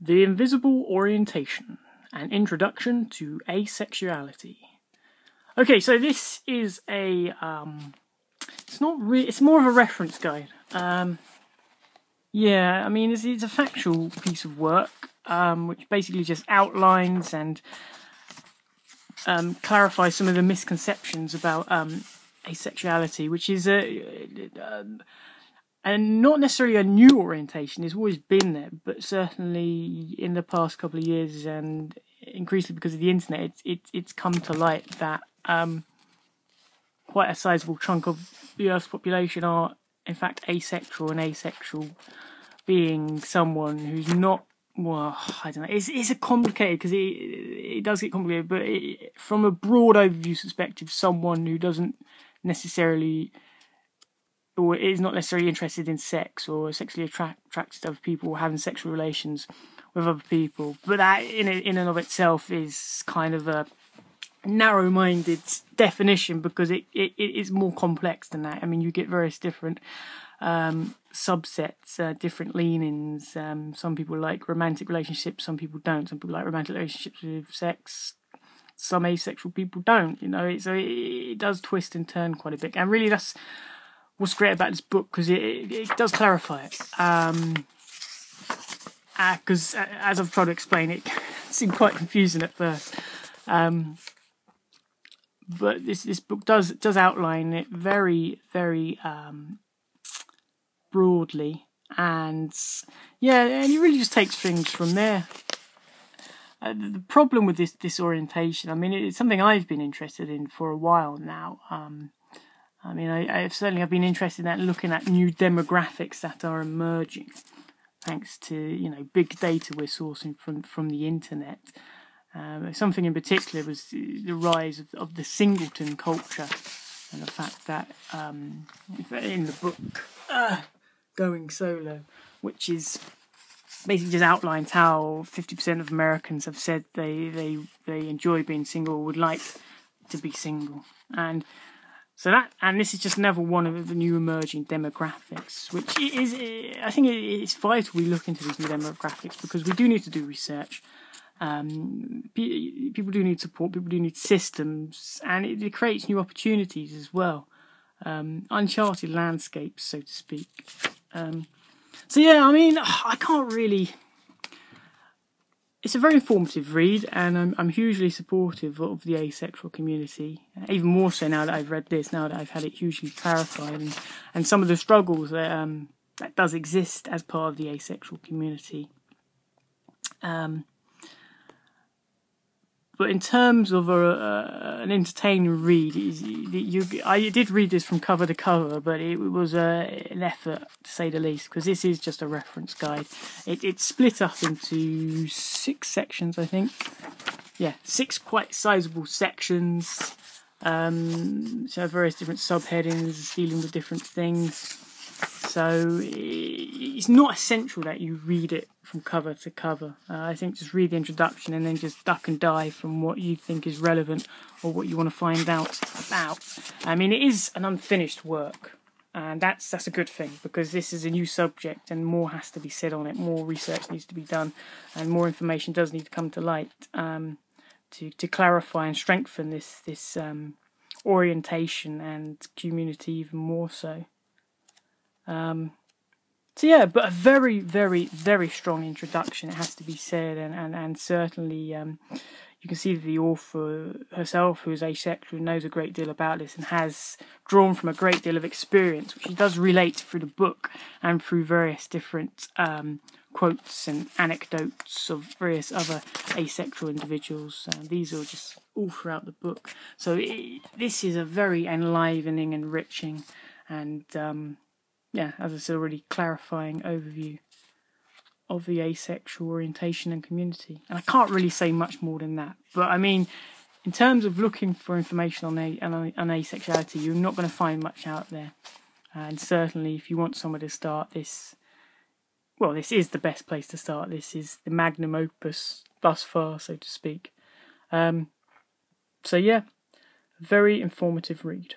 The Invisible Orientation, an Introduction to Asexuality. Okay, so this is a it's more of a reference guide. Yeah, I mean it's a factual piece of work, which basically just outlines and clarifies some of the misconceptions about asexuality, which is and not necessarily a new orientation. It's always been there, but certainly in the past couple of years, and increasingly because of the internet, it's come to light that quite a sizable chunk of the Earth's population are in fact asexual, and asexual being someone who's not, well, I don't know. It's a complicated, because it does get complicated, but from a broad overview perspective, someone who doesn't necessarily, or is not necessarily interested in sex, or sexually attracted to other people, or having sexual relations with other people. But that in and of itself is kind of a narrow-minded definition, because it is more complex than that. I mean, you get various different subsets, different leanings. Some people like romantic relationships, some people don't. Some people like romantic relationships with sex, some asexual people don't. You know, so it does twist and turn quite a bit. And really, that's what's great about this book, because it does clarify it. Because as I've tried to explain, it seemed quite confusing at first. But this book does outline it very, very broadly, and yeah, and it really just takes things from there. The problem with this orientation, I mean, it's something I've been interested in for a while now. I mean, I've certainly been interested in looking at new demographics that are emerging, thanks to big data we're sourcing from the internet. Something in particular was the rise of the singleton culture, and the fact that in the book Going Solo, which is basically just outlines how 50% of Americans have said they enjoy being single, or would like to be single, and this is just another one of the new emerging demographics, which is, I think it's vital we look into these new demographics, because we do need to do research. People do need support, people do need systems, and it creates new opportunities as well. Uncharted landscapes, so to speak. So yeah, I mean, I can't really... It's a very informative read, and I'm hugely supportive of the asexual community, even more so now that I've read this, now that I've had it hugely clarified, and some of the struggles that does exist as part of the asexual community. But in terms of an entertaining read, I did read this from cover to cover, but it was an effort, to say the least, because this is just a reference guide. It's split up into 6 sections, I think. Yeah, 6 quite sizable sections. So various different subheadings dealing with different things. So it's not essential that you read it from cover to cover. I think just read the introduction and then just duck and dive from what you think is relevant or what you want to find out about. I mean, it is an unfinished work, and that's a good thing, because this is a new subject and more has to be said on it. More research needs to be done, and more information does need to come to light to clarify and strengthen this orientation and community even more so. So yeah, but a very, very, very strong introduction, it has to be said, and certainly you can see that the author herself, who is asexual, knows a great deal about this and has drawn from a great deal of experience, which she does relate through the book and through various different quotes and anecdotes of various other asexual individuals. These are just all throughout the book. So this is a very enlivening, enriching, and yeah, as I said already, clarifying overview of the asexual orientation and community. And I can't really say much more than that. But I mean, in terms of looking for information on asexuality, you're not going to find much out there. And certainly if you want somewhere to start, this is the best place to start. This is the magnum opus thus far, so to speak. So yeah, very informative read.